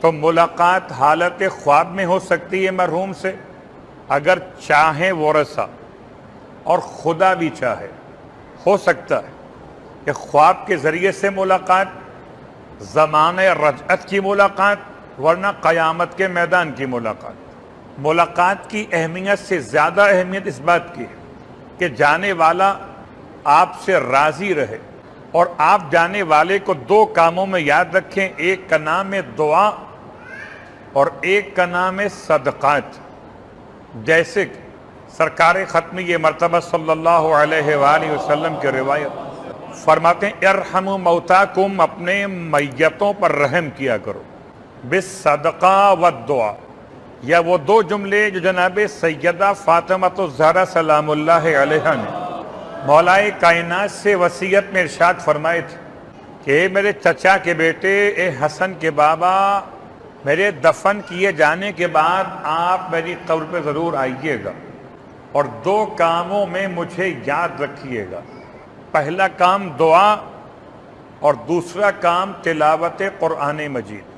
تو ملاقات حالت خواب میں ہو سکتی ہے مرحوم سے، اگر چاہیں ورثہ اور خدا بھی چاہے ہو سکتا ہے کہ خواب کے ذریعے سے ملاقات، زمانہ رجعت کی ملاقات، ورنہ قیامت کے میدان کی ملاقات۔ ملاقات کی اہمیت سے زیادہ اہمیت اس بات کی ہے کہ جانے والا آپ سے راضی رہے، اور آپ جانے والے کو دو کاموں میں یاد رکھیں، ایک کا نام ہے دعا اور ایک کا نام ہے صدقات۔ جیسے کہ سرکار ختم یہ مرتبہ صلی اللہ علیہ وآلہ وسلم کی روایت فرماتے ہیں ارحموا موتاکم، اپنے میتوں پر رحم کیا کرو، بالصدقہ والدعا، یا وہ دو جملے جو جناب سیدہ فاطمہ الزہرا سلام اللہ علیہا نے مولائے کائنات سے وصیت میں ارشاد فرمائے تھے کہ اے میرے چچا کے بیٹے، اے حسن کے بابا، میرے دفن کیے جانے کے بعد آپ میری قبر پہ ضرور آئیے گا اور دو کاموں میں مجھے یاد رکھیے گا۔ پہلا کام دعا اور دوسرا کام تلاوت قرآن مجید۔